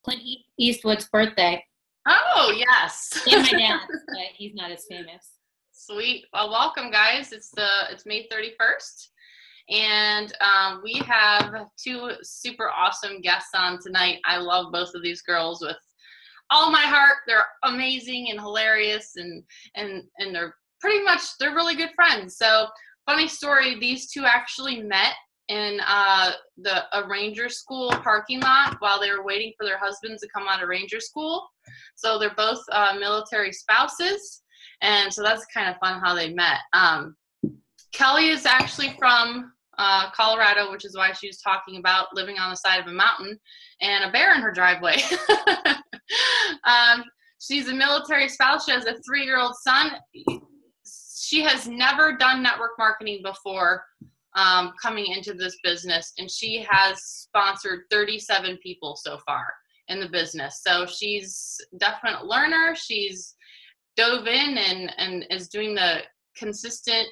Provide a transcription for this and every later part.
Clint Eastwood's birthday. Oh, yes. And my dad's, but he's not as famous. Sweet. Well, welcome, guys. It's May 31st, and we have two super awesome guests on tonight. I love both of these girls with all my heart. They're amazing and hilarious, and they're they're really good friends. So, funny story, these two actually met in a ranger school parking lot while they were waiting for their husbands to come out of ranger school. So they're both military spouses, and so that's kind of fun how they met. Kelly is actually from Colorado, which is why she was talking about living on the side of a mountain and a bear in her driveway. She's a military spouse. She has a 3-year-old son. She has never done network marketing before coming into this business, and she has sponsored 37 people so far in the business. So she's a definite learner. She's dove in and is doing the consistent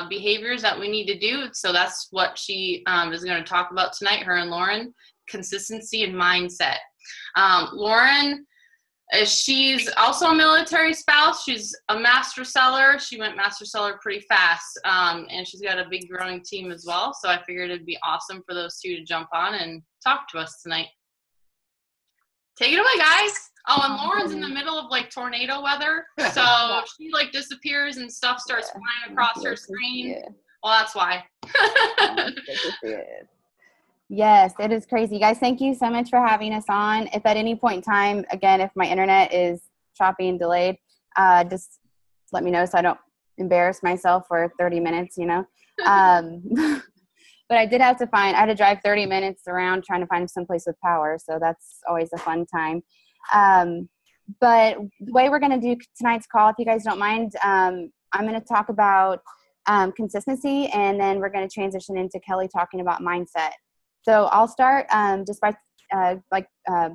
behaviors that we need to do. So that's what she is going to talk about tonight, her and Lauren, consistency and mindset. Lauren, she's also a military spouse. She's a master seller. She went master seller pretty fast, and she's got a big growing team as well. So I figured it'd be awesome for those two to jump on and talk to us tonight. Take it away, guys. Oh, and Lauren's in the middle of like tornado weather, so she like disappears and stuff starts flying across her screen. Yeah. Well, that's why. Yes, it is crazy. Guys, thank you so much for having us on. If at any point in time, again, if my internet is choppy and delayed, just let me know so I don't embarrass myself for 30 minutes, you know. But I had to drive 30 minutes around trying to find someplace with power. So that's always a fun time. But the way we're going to do tonight's call, if you guys don't mind, I'm going to talk about consistency, and then we're going to transition into Kelly talking about mindset. So I'll start just by, like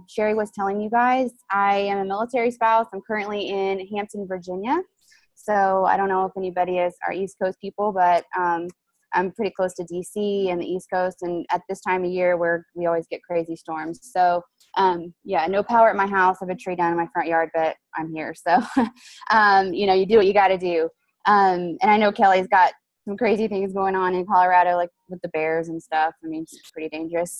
Sherry was telling you guys, I am a military spouse. I'm currently in Hampton, Virginia. So I don't know if anybody are East Coast people, but I'm pretty close to DC and the East Coast. And at this time of year we always get crazy storms. So yeah, no power at my house. I have a tree down in my front yard, but I'm here. So, you do what you got to do. And I know Kelly's got some crazy things going on in Colorado, like with the bears and stuff. I mean, it's pretty dangerous.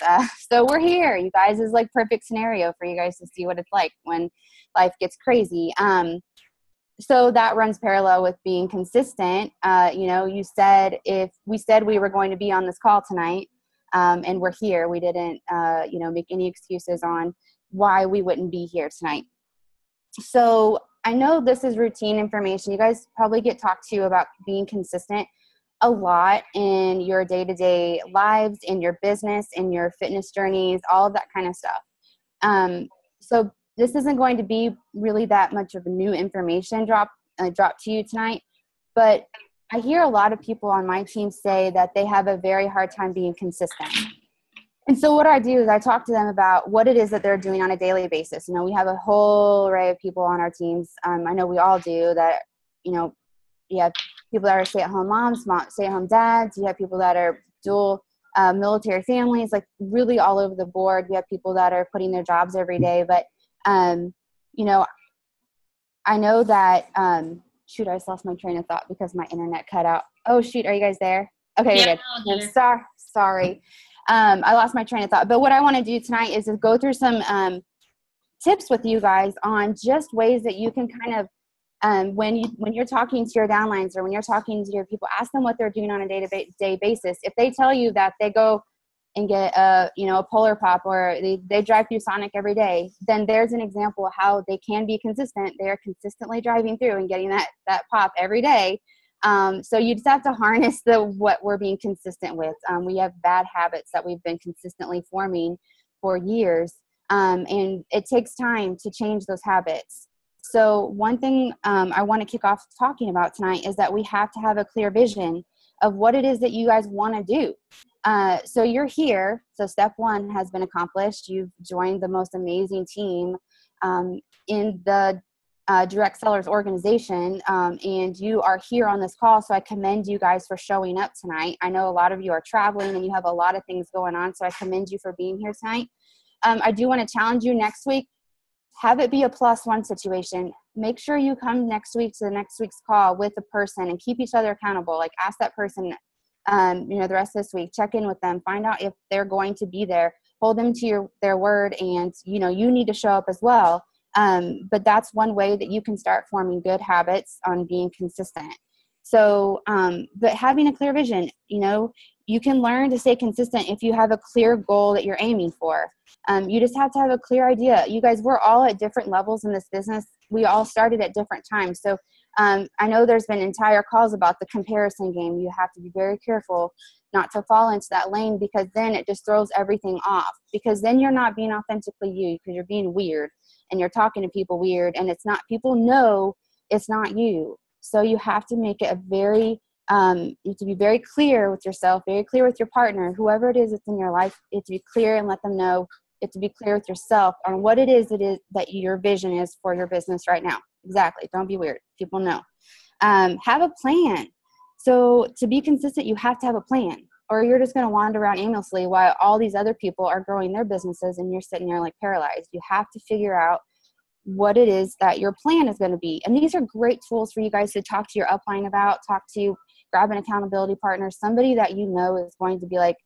So we're here. You guys is like perfect scenario for you guys to see what it's like when life gets crazy. So that runs parallel with being consistent. You said if we said we were going to be on this call tonight, and we're here, we didn't, make any excuses on why we wouldn't be here tonight. So I know this is routine information. You guys probably get talked to about being consistent a lot in your day-to-day lives, in your business, in your fitness journeys, all of that kind of stuff. So this isn't going to be really that much of a new information drop to you tonight, but I hear a lot of people on my team say that they have a very hard time being consistent. And so what I do is I talk to them about what it is that they're doing on a daily basis. We have a whole array of people on our teams. I know we all do that. You have people that are stay-at-home moms, stay-at-home dads. You have people that are dual military families, like really all over the board. We have people that are putting their jobs every day. But, I know that, shoot, I just lost my train of thought because my internet cut out. Oh, shoot, are you guys there? Okay, yeah, you're good. Sorry. I lost my train of thought. But what I want to do tonight is to go through some tips with you guys on just ways that you can kind of, when you're talking to your downlines or when you're talking to your people, ask them what they're doing on a day-to-day basis. If they tell you that they go and get a Polar Pop, or they drive through Sonic every day, then there's an example of how they can be consistent. They are consistently driving through and getting that pop every day. So you just have to harness what we're being consistent with. We have bad habits that we've been consistently forming for years, and it takes time to change those habits. So one thing I want to kick off talking about tonight is that we have to have a clear vision of what it is that you guys want to do. So you're here. So step one has been accomplished. You've joined the most amazing team in the direct sellers organization, and you are here on this call. So I commend you guys for showing up tonight. I know a lot of you are traveling and you have a lot of things going on, so I commend you for being here tonight. I do want to challenge you next week. Have it be a +1 situation. Make sure you come next week to the next week's call with a person and keep each other accountable. Like ask that person, the rest of this week, check in with them, find out if they're going to be there, hold them to their word. And, you need to show up as well. But that's one way that you can start forming good habits on being consistent. So, but having a clear vision, you can learn to stay consistent if you have a clear goal that you're aiming for. You just have to have a clear idea. You guys, we're all at different levels in this business. We all started at different times. So I know there's been entire calls about the comparison game. You have to be very careful not to fall into that lane, because then it just throws everything off, because then you're not being authentically you, because you're being weird and you're talking to people weird, and it's not, people know it's not you. So you have to make it you have to be very clear with yourself, very clear with your partner, whoever it is that's in your life. You have to be clear and let them know. You have to be clear with yourself on what it is that your vision is for your business right now. Exactly. Don't be weird. People know. Have a plan. So to be consistent, you have to have a plan, or you're just going to wander around aimlessly while all these other people are growing their businesses and you're sitting there like paralyzed. You have to figure out what it is that your plan is going to be. And these are great tools for you guys to talk to your upline about, grab an accountability partner, somebody that is going to be like,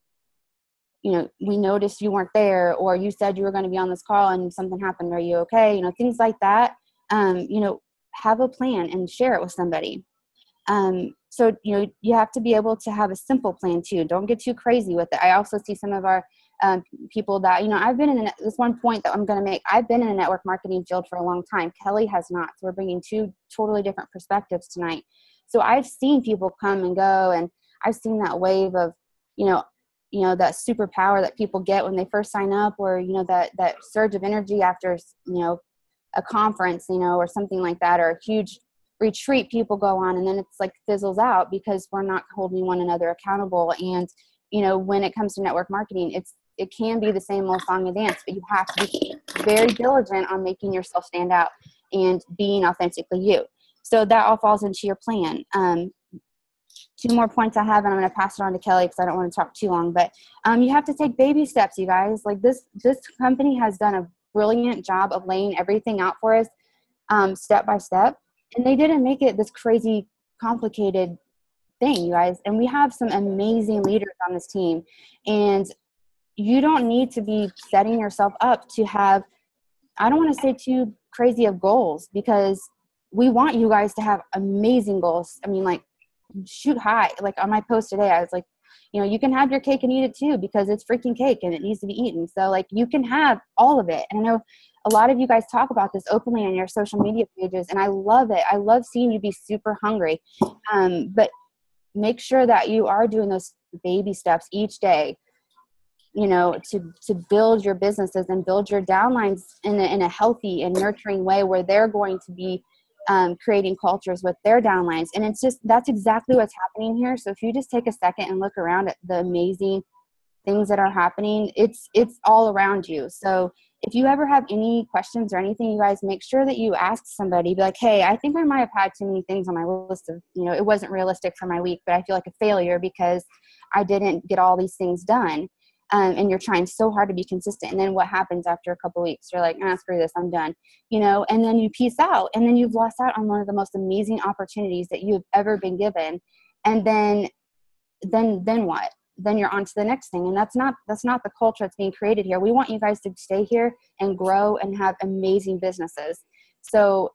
we noticed you weren't there, or you said you were going to be on this call and something happened. Are you okay? Things like that. Have a plan and share it with somebody. So, you have to be able to have a simple plan too. Don't get too crazy with it. I also see some of our people that, I've been in this one point that I'm going to make. I've been in the network marketing field for a long time. Kelly has not. So we're bringing two totally different perspectives tonight. So I've seen people come and go, and I've seen that wave of, that superpower that people get when they first sign up, or, that surge of energy after, a conference, or something like that, or a huge retreat people go on, and then it's like fizzles out because we're not holding one another accountable. And, when it comes to network marketing, it can be the same old song and dance, but you have to be very diligent on making yourself stand out and being authentically you. So that all falls into your plan. 2 more points I have, and I'm going to pass it on to Kelly because I don't want to talk too long, but you have to take baby steps, you guys. Like this company has done a brilliant job of laying everything out for us step by step. And they didn't make it this crazy complicated thing, you guys. And we have some amazing leaders on this team. And you don't need to be setting yourself up to have, I don't want to say too crazy of goals, because we want you guys to have amazing goals. I mean, like, shoot high. Like on my post today, I was like, you can have your cake and eat it too, because it's freaking cake and it needs to be eaten. So like, you can have all of it. And I know a lot of you guys talk about this openly on your social media pages, and I love it. I love seeing you be super hungry. But make sure that you are doing those baby steps each day, to build your businesses and build your downlines in a healthy and nurturing way, where they're going to be creating cultures with their downlines. And that's exactly what's happening here. So if you just take a second and look around at the amazing things that are happening, it's all around you. So if you ever have any questions or anything, you guys make sure that you ask somebody. Be like, hey, I think I might have had too many things on my list of, it wasn't realistic for my week, but I feel like a failure because I didn't get all these things done. And you're trying so hard to be consistent. And then what happens after a couple of weeks? You're like, screw this, I'm done. And then you peace out, and then you've lost out on one of the most amazing opportunities that you've ever been given. And then what? Then you're on to the next thing. And that's not the culture that's being created here. We want you guys to stay here and grow and have amazing businesses. So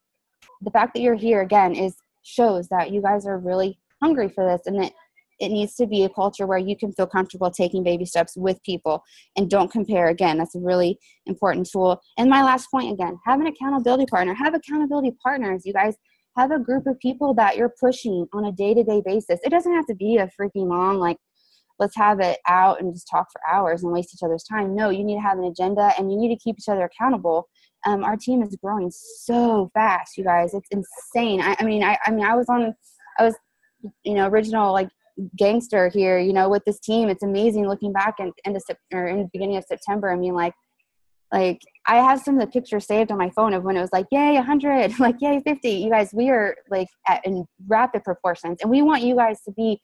the fact that you're here again shows that you guys are really hungry for this, and that it needs to be a culture where you can feel comfortable taking baby steps with people, and don't compare. Again, that's a really important tool. And my last point, again, have an accountability partner. Have accountability partners, you guys. Have a group of people that you're pushing on a day-to-day basis. It doesn't have to be a freaking long, like, let's have it out and just talk for hours and waste each other's time. No, you need to have an agenda, and you need to keep each other accountable. Our team is growing so fast, you guys. It's insane. I mean, I was original, like, gangster here, with this team. It's amazing looking back in the beginning of September. I mean, like I have some of the pictures saved on my phone of when it was like, yay, 100, like, yay, 50. You guys, we are like in rapid proportions, and we want you guys to be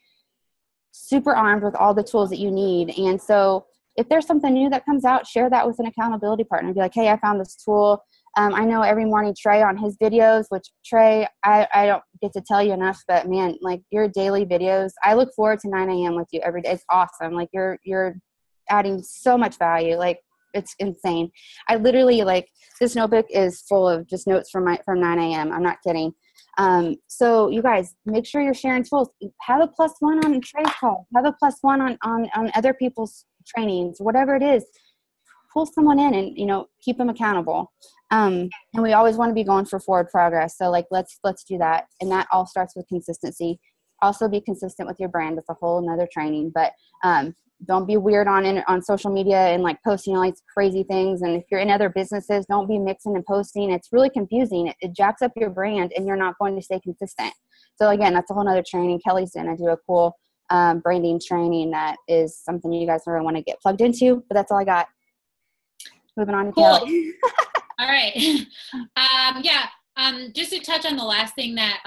super armed with all the tools that you need. And so if there's something new that comes out, share that with an accountability partner. Be like, hey, I found this tool. I know every morning Trey on his videos, which Trey, I don't get to tell you enough, but man, like your daily videos, I look forward to 9 a.m. with you every day. It's awesome. Like you're adding so much value. Like it's insane. I literally like this notebook is full of just notes from 9 a.m. I'm not kidding. So you guys make sure you're sharing tools. Have a +1 on Trey's call. Have a +1 on other people's trainings, whatever it is. Pull someone in and, you know, keep them accountable. And we always want to be going for forward progress. So like, let's do that. And that all starts with consistency. Also be consistent with your brand. That's a whole nother training, but, don't be weird on social media and like posting all these crazy things. And if you're in other businesses, don't be mixing and posting. It's really confusing. It jacks up your brand and you're not going to stay consistent. So again, that's a whole nother training. Kelly's going to do a cool, branding training that is something you guys really want to get plugged into, but that's all I got. Moving on to cool. Kelly. All right. Just to touch on the last thing that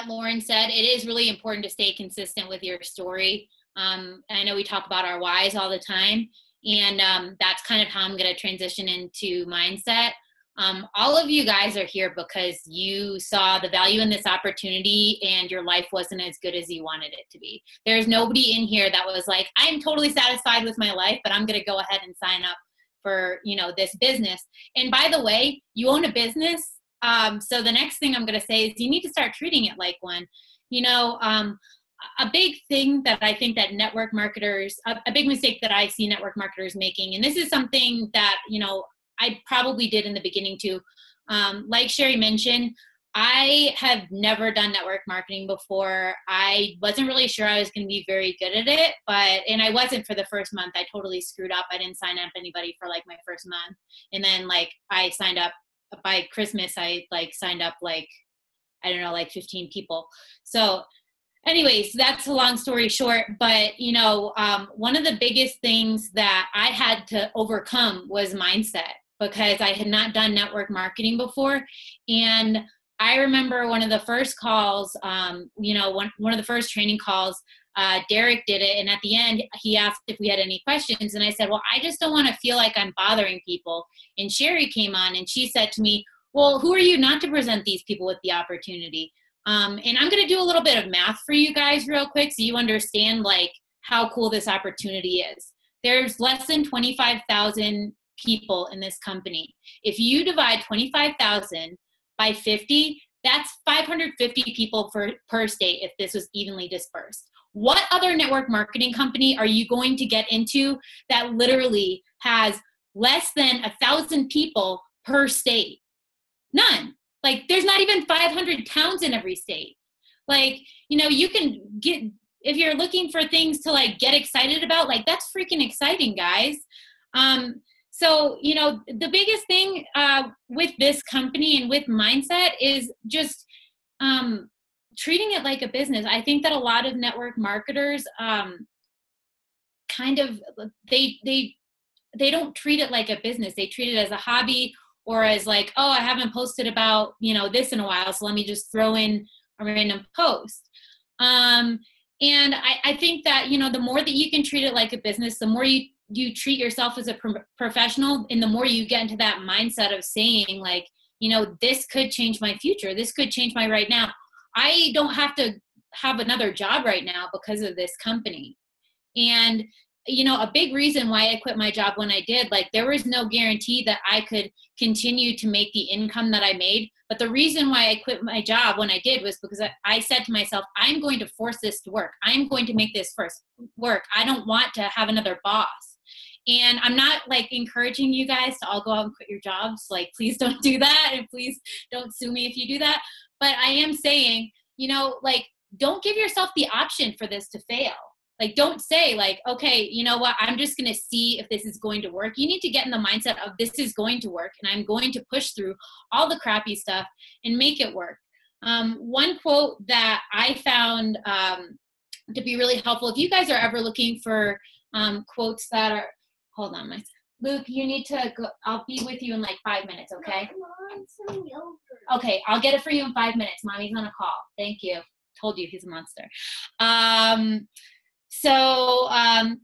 Lauren said, it is really important to stay consistent with your story. I know we talk about our whys all the time, and that's kind of how I'm going to transition into mindset. All of you guys are here because you saw the value in this opportunity and your life wasn't as good as you wanted it to be. There's nobody in here that was like, I'm totally satisfied with my life, but I'm going to go ahead and sign up for, you know, this business. And by the way, you own a business. So the next thing I'm going to say is you need to start treating it like one. You know, a big thing that I think that network marketers, a big mistake that I see network marketers making, and this is something that, you know, I probably did in the beginning too. Like Sherry mentioned, I have never done network marketing before. I wasn't really sure I was going to be very good at it, and I wasn't for the first month. I totally screwed up. I didn't sign up anybody for like my first month. And then like I signed up by Christmas, I like signed up like, I don't know, like 15 people. So anyways, that's a long story short, but you know, one of the biggest things that I had to overcome was mindset, because I had not done network marketing before. And I remember one of the first calls, you know, one of the first training calls, Derek did it. And at the end, he asked if we had any questions. And I said, well, I just don't want to feel like I'm bothering people. And Sherry came on and she said to me, well, who are you not to present these people with the opportunity? And I'm going to do a little bit of math for you guys real quick so you understand like how cool this opportunity is. There's less than 25,000 people in this company. If you divide 25,000 by 50, that's 550 people per state if this was evenly dispersed. What other network marketing company are you going to get into that literally has less than 1,000 people per state? None. Like, there's not even 500 towns in every state. Like, you know, you can get, if you're looking for things to like get excited about, like that's freaking exciting, guys. So, you know, the biggest thing with this company and with mindset is just treating it like a business. I think that a lot of network marketers kind of, they don't treat it like a business. They treat it as a hobby, or as like, oh, I haven't posted about, you know, this in a while, so let me just throw in a random post. And I think that, you know, the more that you can treat it like a business, the more you treat yourself as a professional, and the more you get into that mindset of saying like, you know, this could change my future. This could change my right now. I don't have to have another job right now because of this company. And you know, a big reason why I quit my job when I did, like there was no guarantee that I could continue to make the income that I made. But the reason why I quit my job when I did was because I said to myself, I'm going to force this to work. I'm going to make this first work. I don't want to have another boss. And I'm not like encouraging you guys to all go out and quit your jobs. Like, please don't do that. And please don't sue me if you do that. But I am saying, you know, like, don't give yourself the option for this to fail. Like, don't say like, okay, you know what, I'm just going to see if this is going to work. You need to get in the mindset of this is going to work, and I'm going to push through all the crappy stuff and make it work. One quote that I found to be really helpful, if you guys are ever looking for quotes that are, hold on, Luke, you need to go, I'll be with you in like 5 minutes, okay? Okay, I'll get it for you in 5 minutes. Mommy's on a call. Thank you. Told you he's a monster. So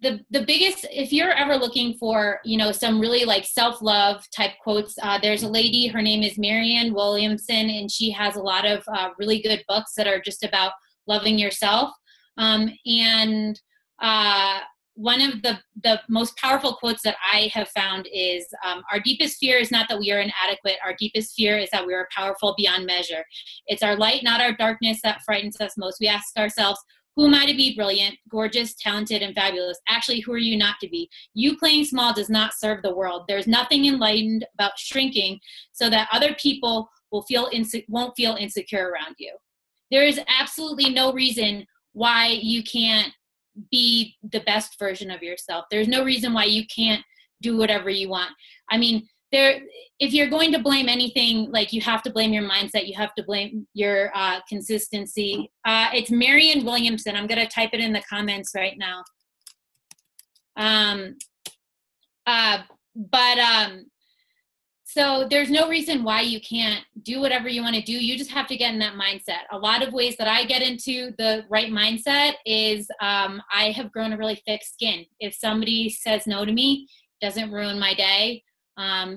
the biggest, if you're ever looking for, some really like self-love type quotes, there's a lady, her name is Marianne Williamson, and she has a lot of really good books that are just about loving yourself. And one of the most powerful quotes that I have found is, our deepest fear is not that we are inadequate. Our deepest fear is that we are powerful beyond measure. It's our light, not our darkness, that frightens us most. We ask ourselves, who am I to be brilliant, gorgeous, talented, and fabulous? Actually, who are you not to be? You playing small does not serve the world. There's nothing enlightened about shrinking so that other people won't feel insecure around you. There is absolutely no reason why you can't be the best version of yourself. There's no reason why you can't do whatever you want. I mean, if you're going to blame anything, like, you have to blame your mindset, you have to blame your consistency. It's Marianne Williamson. I'm going to type it in the comments right now. So there's no reason why you can't do whatever you want to do. You just have to get in that mindset. A lot of ways that I get into the right mindset is I have grown a really thick skin. If somebody says no to me, it doesn't ruin my day.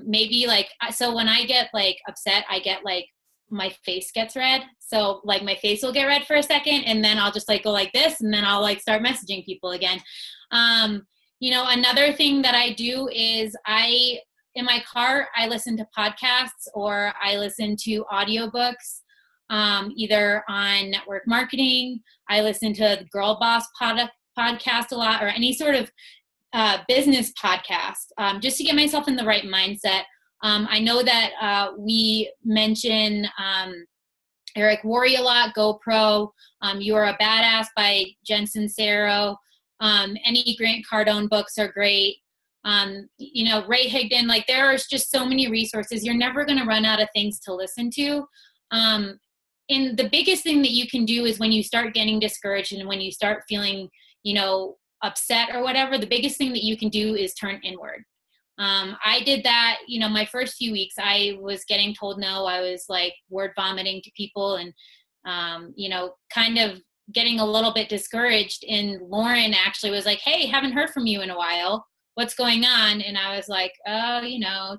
Maybe so when I get like upset, I get like, my face gets red. So like my face will get red for a second, and then I'll just like go like this, and then I'll like start messaging people again. Another thing that I do is in my car, I listen to podcasts or I listen to audiobooks, either on network marketing. I listen to the Girl Boss podcast a lot, or any sort of business podcast, just to get myself in the right mindset. I know that we mention Eric Worre a lot, GoPro, You Are a Badass by Jen Sincero. Any Grant Cardone books are great. Ray Higdon, like, there's just so many resources. You're never going to run out of things to listen to. And the biggest thing that you can do is when you start getting discouraged and when you start feeling, upset or whatever, the biggest thing that you can do is turn inward. I did that, my first few weeks. I was getting told no. I was like word vomiting to people and, kind of getting a little bit discouraged. And Lauren actually was like, hey, haven't heard from you in a while. What's going on? And I was like, oh,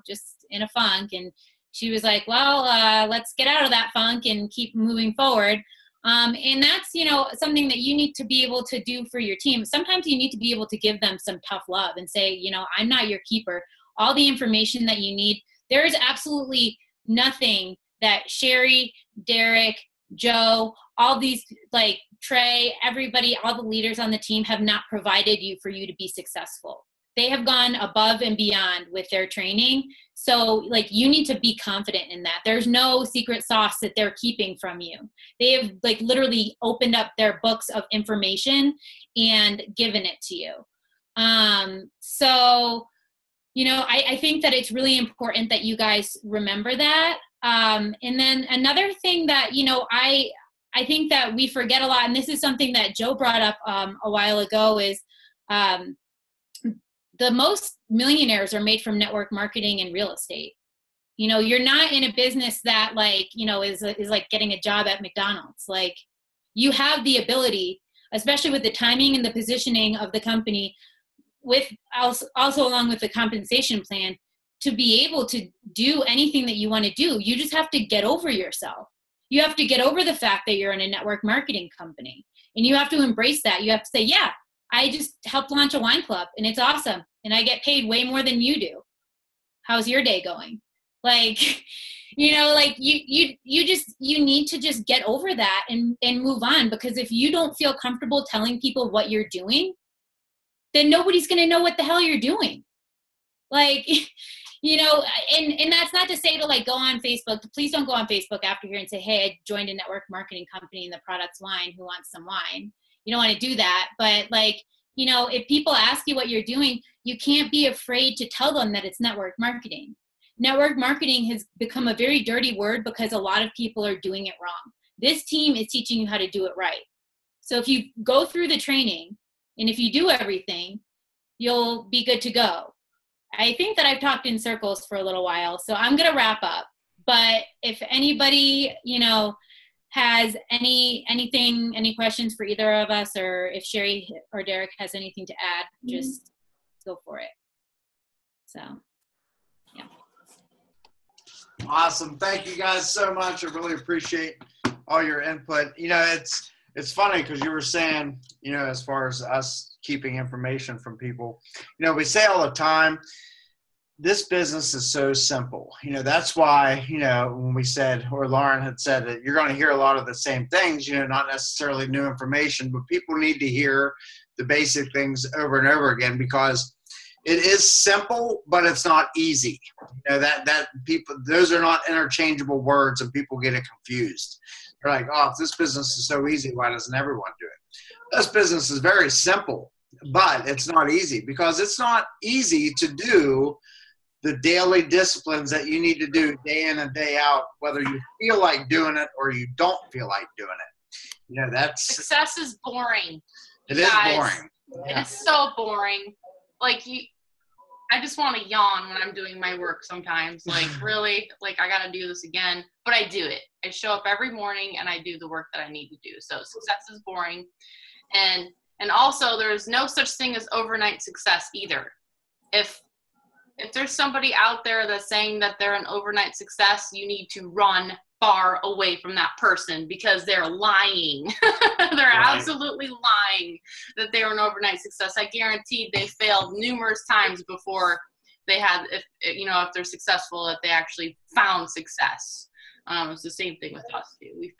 just in a funk. And she was like, well, let's get out of that funk and keep moving forward. And that's, something that you need to be able to do for your team. Sometimes you need to be able to give them some tough love and say, I'm not your keeper. All the information that you need, there is absolutely nothing that Sherry, Derek, Joe, all these, like Trey, everybody, all the leaders on the team have not provided you for you to be successful. They have gone above and beyond with their training. So like, you need to be confident in that. There's no secret sauce that they're keeping from you. They have like literally opened up their books of information and given it to you. I think that it's really important that you guys remember that. And then another thing that, I think that we forget a lot, and this is something that Joe brought up a while ago, is the most millionaires are made from network marketing and real estate. You're not in a business that is like getting a job at McDonald's. Like, you have the ability, especially with the timing and the positioning of the company, with also along with the compensation plan, to be able to do anything that you want to do. You just have to get over yourself. You have to get over the fact that you're in a network marketing company, and you have to embrace that. You have to say, yeah, I just helped launch a wine club and it's awesome. And I get paid way more than you do. How's your day going? Like, you need to just get over that and move on. Because if you don't feel comfortable telling people what you're doing, then nobody's going to know what the hell you're doing. Like, and that's not to say to like go on Facebook. Please don't go on Facebook after here and say, hey, I joined a network marketing company and the product's wine. Who wants some wine? You don't want to do that. But like, if people ask you what you're doing, you can't be afraid to tell them that it's network marketing. Network marketing has become a very dirty word because a lot of people are doing it wrong. This team is teaching you how to do it right. So if you go through the training and if you do everything, you'll be good to go. I think that I've talked in circles for a little while, so I'm going to wrap up. But if anybody, has any questions for either of us, or if Sherry or Derek has anything to add, just go for it. So, yeah. Awesome. Thank you guys so much. I really appreciate all your input. You know, it's funny because you were saying, you know, as far as us keeping information from people, you know, we say all the time, this business is so simple. You know, that's why, you know, when we said, or Lauren had said that you're going to hear a lot of the same things, you know, not necessarily new information, but people need to hear the basic things over and over again, because it is simple, but it's not easy. You know, that people, those are not interchangeable words, and people get it confused. They're like, oh, if this business is so easy, why doesn't everyone do it? This business is very simple, but it's not easy, because it's not easy to do the daily disciplines that you need to do day in and day out, whether you feel like doing it or you don't feel like doing it. You know, that's Success is boring. It is guys. boring. Yeah. It's so boring. Like, I just want to yawn when I'm doing my work sometimes. Like, really? Like, I got to do this again. But I do it. I show up every morning and I do the work that I need to do. So success is boring. And also, there's no such thing as overnight success either. If there's somebody out there that's saying that they're an overnight success, you need to run far away from that person, because they're lying. They're absolutely lying that they were an overnight success. I guarantee they failed numerous times before they had, if they're successful, that they actually found success. It's the same thing with us too. We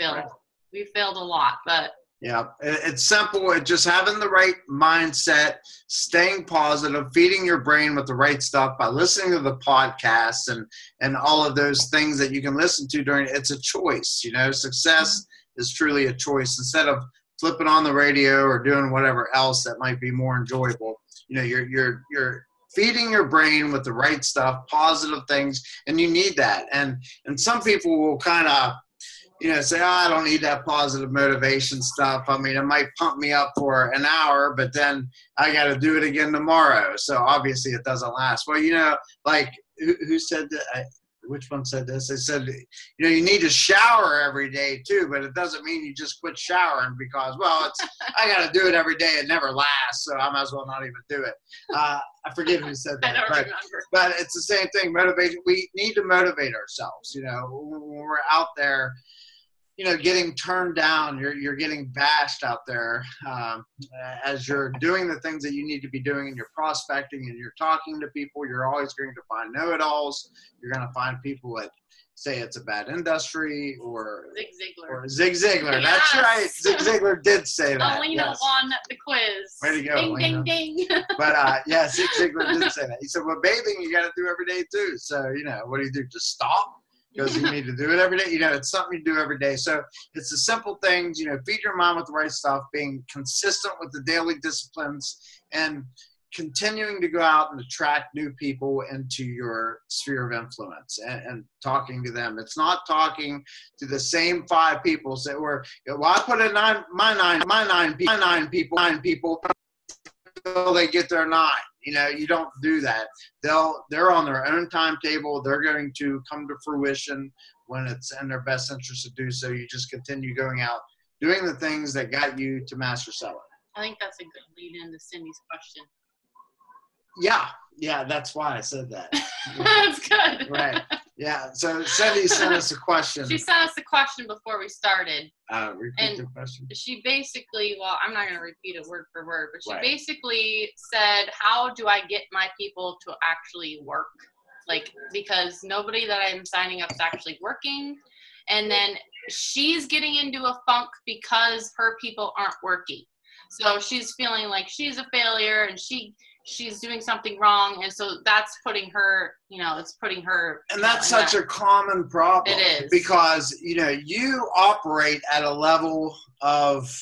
failed a lot, but yeah, it's simple. It's just having the right mindset, staying positive, feeding your brain with the right stuff by listening to the podcasts and all of those things that you can listen to during. It's a choice, you know. Success is truly a choice. Instead of flipping on the radio or doing whatever else that might be more enjoyable, you know, you're feeding your brain with the right stuff, positive things, and you need that. And some people will kind of, you know, say, oh, I don't need that positive motivation stuff. I mean, it might pump me up for an hour, but then I got to do it again tomorrow. So obviously it doesn't last. Well, you know, like who said that? Which one said this? They said, you know, you need to shower every day too, but it doesn't mean you just quit showering because, well, I got to do it every day. It never lasts, so I might as well not even do it. I forget who said that. I don't remember. But it's the same thing. Motivation. We need to motivate ourselves. You know, when we're out there, you know, getting turned down, you're getting bashed out there as you're doing the things that you need to be doing, and you're prospecting and you're talking to people. You're always going to find know-it-alls. You're going to find people that say it's a bad industry, or Zig Ziglar. Yes. That's right. Zig Ziglar did say that. Alina won the quiz. Way to go, ding, Alina. ding, ding. But yeah, Zig Ziglar did say that. He said, well, bathing you got to do every day too. So, you know, what do? Just stop? Because you need to do it every day. You know, it's something you do every day. So it's the simple things, you know, feed your mind with the right stuff, being consistent with the daily disciplines, and continuing to go out and attract new people into your sphere of influence and talking to them. It's not talking to the same 5 people that were, well, I put in nine people until they get their 9. You know, you don't do that. They're on their own timetable. They're going to come to fruition when it's in their best interest to do so. You just continue going out, doing the things that got you to master selling. I think that's a good lead into Cindy's question. Yeah, that's why I said that. Yeah. That's good. Right. Yeah. So Cindy sent us a question. She sent us the question before we started. Repeat the question. She basically, well, I'm not going to repeat it word for word, but she Right. basically said, how do I get my people to actually work? Like, because nobody that I'm signing up is actually working. And then she's getting into a funk because her people aren't working. So she's feeling like she's a failure and she's doing something wrong, and so that's putting her, you know, it's putting her. And that's such a common problem. It is. Because, you know, you operate at a level of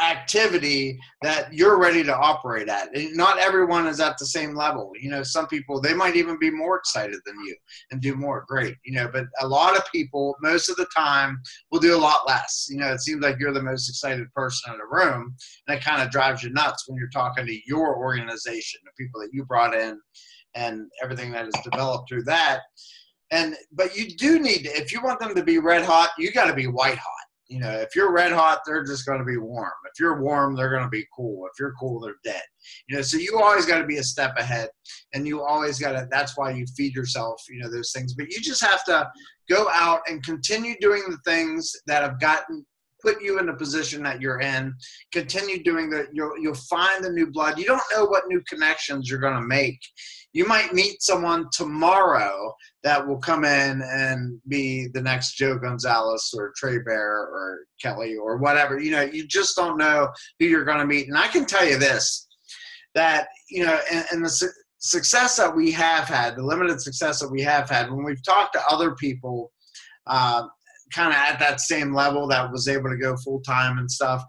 activity that you're ready to operate at. And not everyone is at the same level. You know, some people, they might even be more excited than you and do more. Great. You know, but a lot of people, most of the time, will do a lot less. You know, it seems like you're the most excited person in the room, and it kind of drives you nuts when you're talking to your organization, the people that you brought in and everything that is developed through that. But you do need to, if you want them to be red hot, you got to be white hot. You know, if you're red hot, they're just going to be warm. If you're warm, they're going to be cool. If you're cool, they're dead. You know, so you always got to be a step ahead, and you always got to, that's why you feed yourself, you know, those things. But you just have to go out and continue doing the things that have put you in the position that you're in. Continue doing that. You'll find the new blood. You don't know what new connections you're going to make. You might meet someone tomorrow that will come in and be the next Joe Gonzalez or Trey Bear or Kelly or whatever. You know, you just don't know who you're going to meet. And I can tell you this, that, you know, and the success that we have had, the limited success that we have had, when we've talked to other people kind of at that same level that was able to go full time and stuff,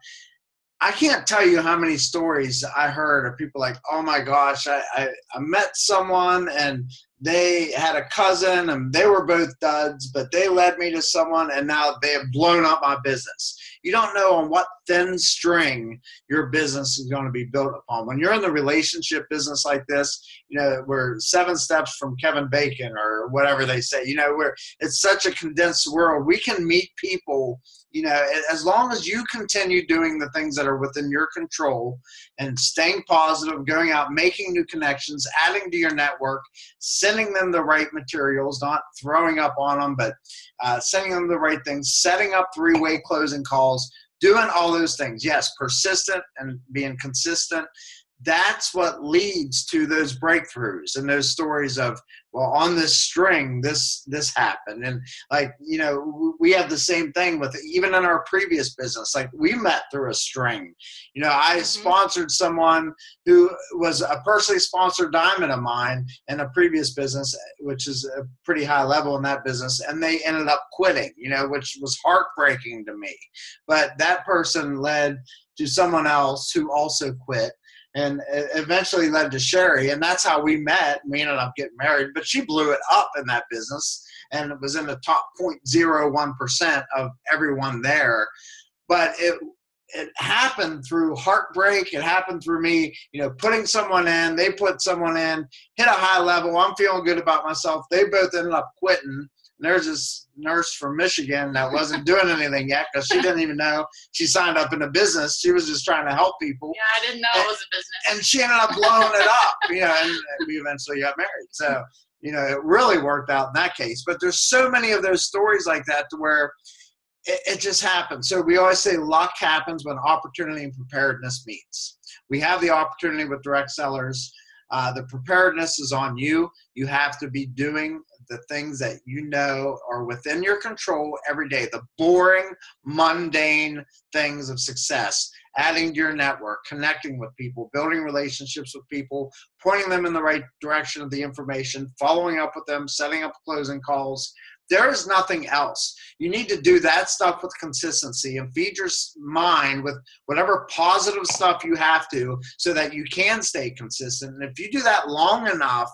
I can't tell you how many stories I heard of people like, oh my gosh, I met someone and they had a cousin and they were both duds, but they led me to someone and now they have blown up my business. You don't know on what thin string your business is going to be built upon. When you're in the relationship business like this, you know, we're 7 steps from Kevin Bacon or whatever they say, you know, where it's such a condensed world. We can meet people, you know, as long as you continue doing the things that are within your control and staying positive, going out, making new connections, adding to your network, sending them the right materials, not throwing up on them, but sending them the right things, setting up 3-way closing calls, doing all those things. Yes, persistent and being consistent. That's what leads to those breakthroughs and those stories of, well, on this string, this happened. And like, you know, we have the same thing with, even in our previous business, like we met through a string. You know, I sponsored someone who was a personally sponsored diamond of mine in a previous business, which is a pretty high level in that business. And they ended up quitting, you know, which was heartbreaking to me. But that person led to someone else who also quit. And it eventually led to Sherry, and that's how we met. We ended up getting married, but she blew it up in that business, and it was in the top 0.01% of everyone there. But it happened through heartbreak. It happened through me, you know, putting someone in. They put someone in, hit a high level. I'm feeling good about myself. They both ended up quitting. There's this nurse from Michigan that wasn't doing anything yet because she didn't even know she signed up in a business. She was just trying to help people. Yeah, I didn't know it was a business. And she ended up blowing it up, you know, and we eventually got married. So, you know, it really worked out in that case. But there's so many of those stories like that to where it just happens. So we always say luck happens when opportunity and preparedness meets. We have the opportunity with direct sellers. The preparedness is on you. You have to be doing the things that you know are within your control every day, the boring, mundane things of success, adding to your network, connecting with people, building relationships with people, pointing them in the right direction of the information, following up with them, setting up closing calls. There is nothing else. You need to do that stuff with consistency and feed your mind with whatever positive stuff you have to so that you can stay consistent. And if you do that long enough,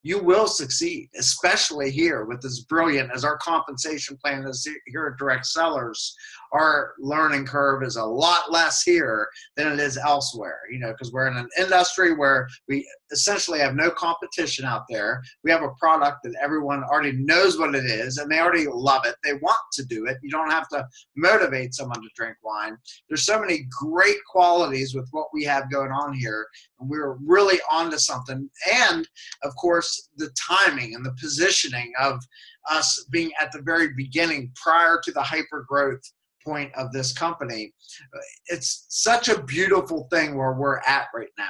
you will succeed, especially here with as brilliant as our compensation plan is here at Direct Sellers. Our learning curve is a lot less here than it is elsewhere, you know, because we're in an industry where we essentially have no competition out there. We have a product that everyone already knows what it is and they already love it. They want to do it. You don't have to motivate someone to drink wine. There's so many great qualities with what we have going on here, and we're really onto something. And of course, the timing and the positioning of us being at the very beginning prior to the hyper growth point of this company. It's such a beautiful thing where we're at right now.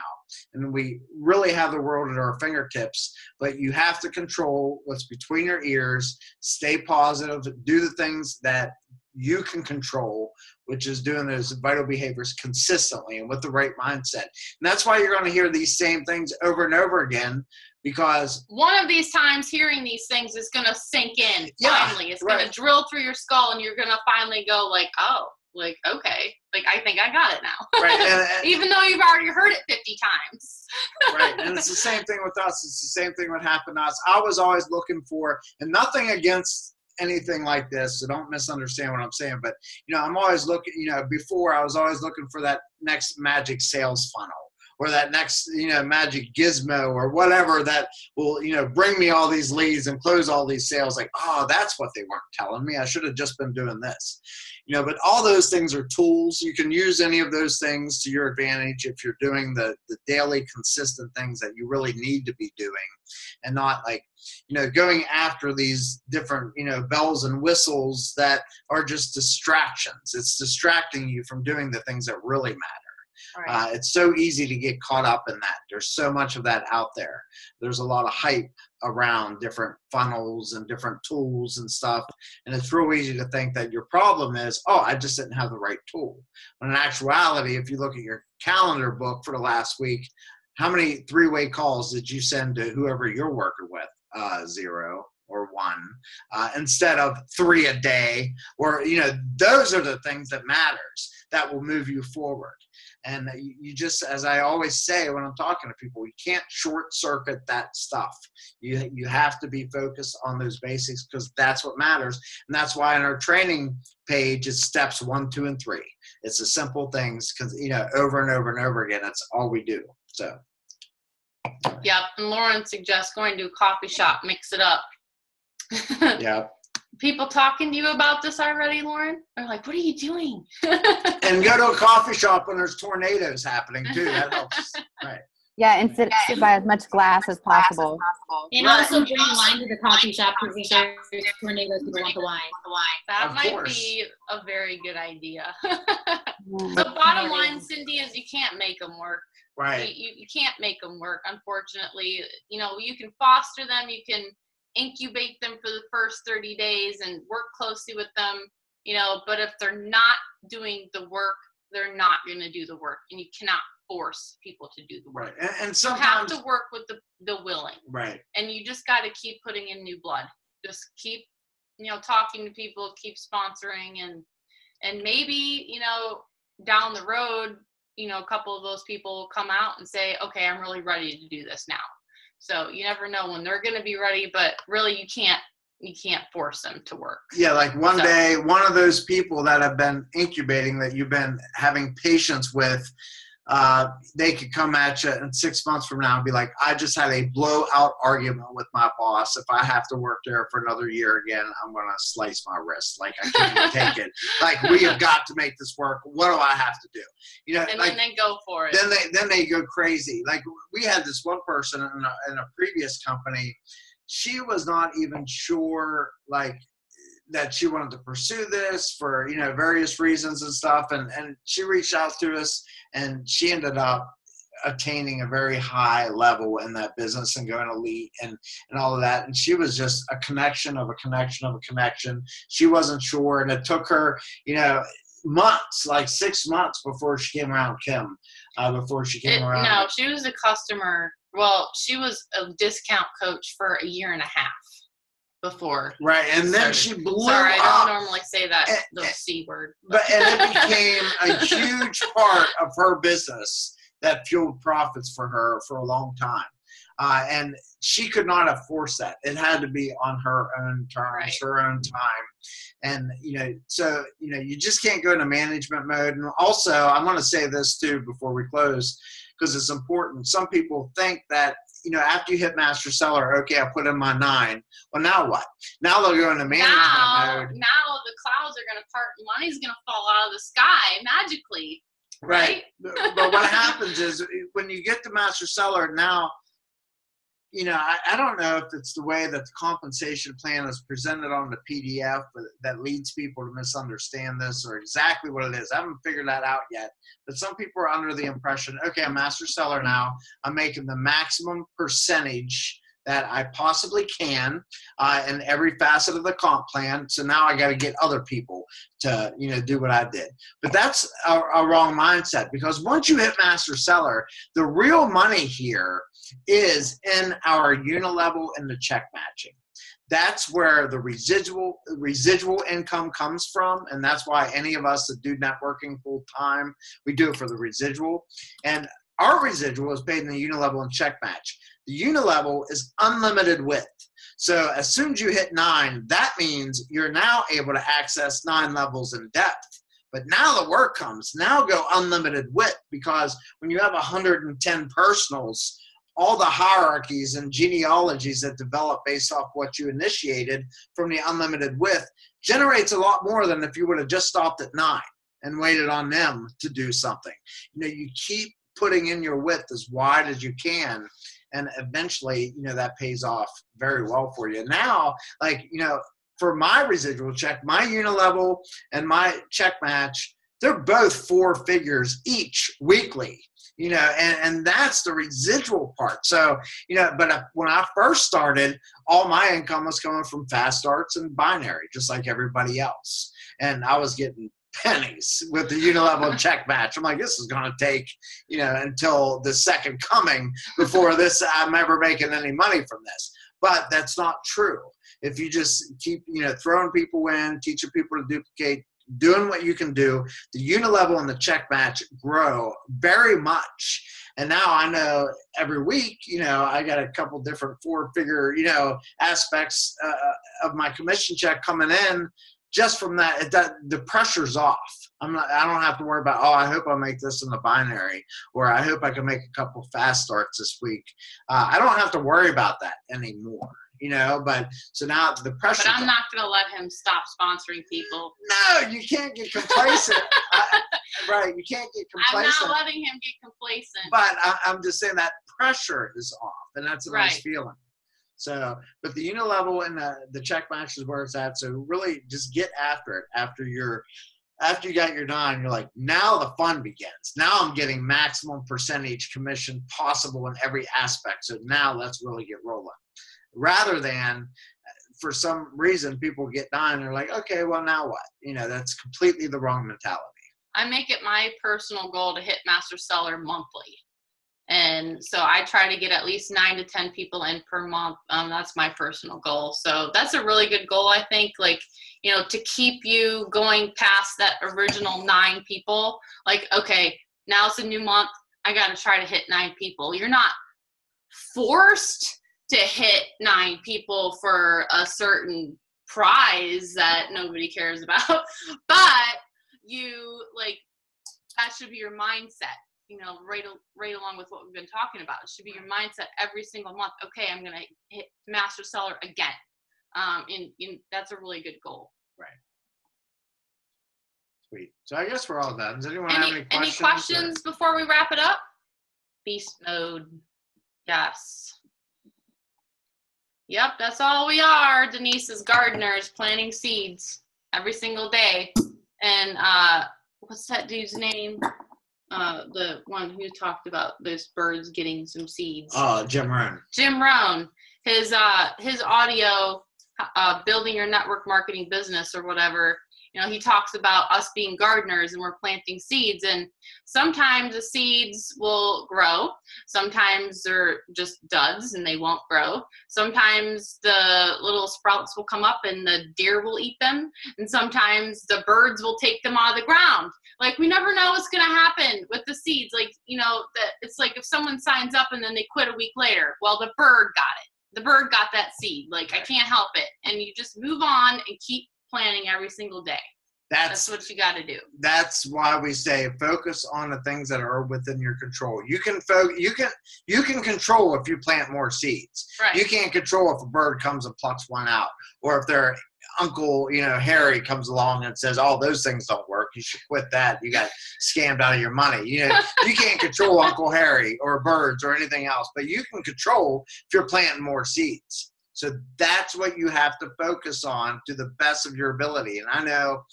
And we really have the world at our fingertips, but you have to control what's between your ears, stay positive, do the things that you can control, which is doing those vital behaviors consistently and with the right mindset. And that's why you're going to hear these same things over and over again, because one of these times hearing these things is going to sink in. Finally, it's going to drill through your skull, and you're going to finally go like, oh, like, okay, like I think I got it now. Right. And even though you've already heard it 50 times. Right. And it's the same thing with us. It's the same thing what happened to us. I was always looking for, and nothing against anything like this, so don't misunderstand what I'm saying, but you know, I'm always looking, you know, before I was always looking for that next magic sales funnel, or that next, magic gizmo or whatever that will, bring me all these leads and close all these sales. Like, oh, that's what they weren't telling me. I should have just been doing this. But all those things are tools. You can use any of those things to your advantage if you're doing the daily consistent things that you really need to be doing, and not like, going after these different, bells and whistles that are just distractions. It's distracting you from doing the things that really matter. Right. It's so easy to get caught up in that. There's so much of that out there. There's a lot of hype around different funnels and different tools and stuff. And it's real easy to think that your problem is, oh, I just didn't have the right tool. When in actuality, if you look at your calendar book for the last week, how many 3-way calls did you send to whoever you're working with? 0 or 1, instead of 3 a day, or, those are the things that matters, that will move you forward. And you just, as I always say when I'm talking to people, you can't short circuit that stuff. You have to be focused on those basics, because that's what matters. And that's why in our training page, it's steps 1, 2, and 3. It's the simple things, because, over and over and over again, that's all we do. So. Yep. And Lauren suggests going to a coffee shop, mix it up. Yeah. People talking to you about this already, Lauren? They're like, what are you doing? And go to a coffee shop when there's tornadoes happening too. That helps. Right. Yeah, and sit by as much glass as possible. And also bring wine to the coffee shop, because if there's tornadoes, people want the wine. That Of might course. be a very good idea. The bottom line, Cindy, is you can't make them work. Right. You can't make them work, unfortunately. You can foster them, you can incubate them for the first 30 days and work closely with them, but if they're not doing the work, they're not going to do the work, and you cannot force people to do the work. Right. And You sometimes. have to work with the willing. Right. And you just got to keep putting in new blood. Just keep, talking to people, keep sponsoring, and maybe, down the road, a couple of those people will come out and say, okay, I'm really ready to do this now. So you never know when they're going to be ready, but really you can't force them to work. Yeah. Like one day, one of those people that have been incubating, that you've been having patience with, they could come at you in 6 months from now and be like, I just had a blowout argument with my boss. If I have to work there for another year again, I'm going to slice my wrist. Like, I can't take it. Like, we have got to make this work. What do I have to do? And then they go for it. Then they go crazy. Like, we had this one person in a previous company. She was not even sure, like, that she wanted to pursue this for, various reasons and stuff. And she reached out to us, and she ended up attaining a very high level in that business and going elite and all of that. And she was just a connection of a connection of a connection. She wasn't sure. And it took her, months, like 6 months before she came around Kim, before she came around. No, she was a customer. Well, she was a discount coach for a year and a half before. Right. And then she blew Sorry, up. I don't normally say that, the C word. And it became a huge part of her business that fueled profits for her for a long time. And she could not have forced that. It had to be on her own terms, Right. her own time. And, so, you just can't go into management mode. And also, I'm going to say this too before we close, because it's important. Some people think that, after you hit master seller, okay, I put in my 9. Well, now what? Now they'll go into management mode. Now the clouds are going to part, money's going to fall out of the sky magically. Right? But what happens is when you get to master seller now, I don't know if it's the way that the compensation plan is presented on the PDF that leads people to misunderstand this, or exactly what it is. I haven't figured that out yet. But some people are under the impression, okay, I'm master seller now. I'm making the maximum percentage that I possibly can in every facet of the comp plan. So now I got to get other people to, do what I did. But that's a wrong mindset, because once you hit master seller, the real money here is in our unilevel and the check matching. That's where the residual income comes from, and that's why any of us that do networking full time, we do it for the residual. And our residual is paid in the unilevel and check match. The unilevel is unlimited width. So as soon as you hit 9, that means you're now able to access 9 levels in depth But now the work comes. Now go unlimited width, because when you have 110 personals, all the hierarchies and genealogies that develop based off what you initiated from the unlimited width generates a lot more than if you would have just stopped at 9 and waited on them to do something. You keep putting in your width as wide as you can, and eventually, that pays off very well for you. Now, for my residual check, my unilevel and my check match, they're both 4 figures each weekly, and that's the residual part. So, but when I first started, all my income was coming from fast starts and binary, just like everybody else. And I was getting pennies with the unilevel check match. I'm like, this is going to take, until the second coming before I'm ever making any money from this. But that's not true. If you just keep, throwing people in, teaching people to duplicate, doing what you can do, the unilevel and the check match grow very much. And now I know every week, I got a couple different 4-figure, aspects of my commission check coming in. Just from that, the pressure's off. I don't have to worry about, I hope I make this in the binary, or I hope I can make a couple fast starts this week. I don't have to worry about that anymore, but so now the pressure. But I'm not going to let him stop sponsoring people. No, you can't get complacent. Right, you can't get complacent. I'm not letting him get complacent. But I'm just saying that pressure is off, and that's a nice feeling. So, but the unilevel and the check match is where it's at. So really just get after it. After you got your 9, you're like, now the fun begins. Now I'm getting maximum percentage commission possible in every aspect. So now let's really get rolling. Rather than, for some reason, people get 9 and they're like, okay, well, now what? That's completely the wrong mentality. I make it my personal goal to hit Master Seller monthly. And so I try to get at least 9 to 10 people in per month. That's my personal goal. So that's a really good goal, I think, to keep you going past that original 9 people. Okay, now it's a new month. I got to try to hit 9 people. You're not forced to hit 9 people for a certain prize that nobody cares about. But that should be your mindset. Right along with what we've been talking about. It should be your mindset every single month. Okay, I'm going to hit Master Seller again. That's a really good goal. Right. Sweet. So I guess we're all done. Does anyone have any questions? Any questions before we wrap it up? Beast mode. Yes. Yep, that's all we are. Denise is gardeners planting seeds every single day. And what's that dude's name? The one who talked about those birds getting some seeds. Jim Rohn. Jim Rohn. His audio, building your network marketing business or whatever. He talks about us being gardeners and we're planting seeds, and sometimes the seeds will grow. Sometimes they're just duds and they won't grow. Sometimes the little sprouts will come up and the deer will eat them. And sometimes the birds will take them out of the ground. We never know what's going to happen with the seeds. That it's like if someone signs up and then they quit a week later, well, the bird got it. The bird got that seed. I can't help it. And you just move on and keep planning every single day. That's what you got to do. That's why we say focus on the things that are within your control. You can control if you plant more seeds. Right. You can't control if a bird comes and plucks one out, or if their uncle, Harry comes along and says, "Oh, those things don't work. You should quit that. You got scammed out of your money." You can't control Uncle Harry or birds or anything else, but you can control if you're planting more seeds. So that's what you have to focus on to the best of your ability. And I know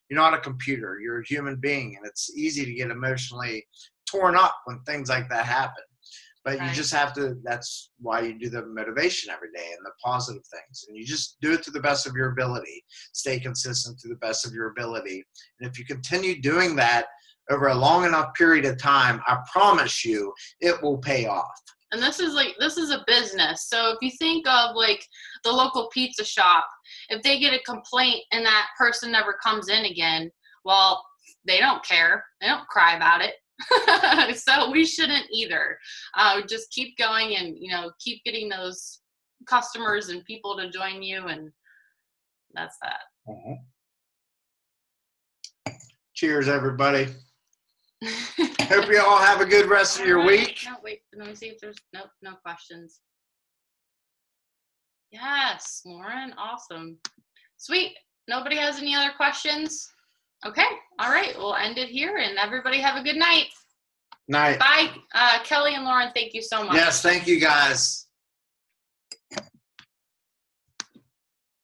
you're not a computer, you're a human being, and it's easy to get emotionally torn up when things like that happen. But you just have to, that's why you do the motivation every day and the positive things. And you just do it to the best of your ability. Stay consistent to the best of your ability. And if you continue doing that over a long enough period of time, I promise you it will pay off. And this is a business. So if you think of the local pizza shop, if they get a complaint and that person never comes in again, well, they don't care. They don't cry about it. So we shouldn't either. Just keep going and, keep getting those customers and people to join you. And that's that. Mm-hmm. Cheers, everybody. Hope you all have a good rest of your week. No, wait. Let me see if there's no questions. Yes, Lauren. Awesome. Sweet. Nobody has any other questions? Okay. All right. We'll end it here, and everybody have a good night. Night. Bye. Kelly and Lauren, thank you so much. Yes, thank you, guys.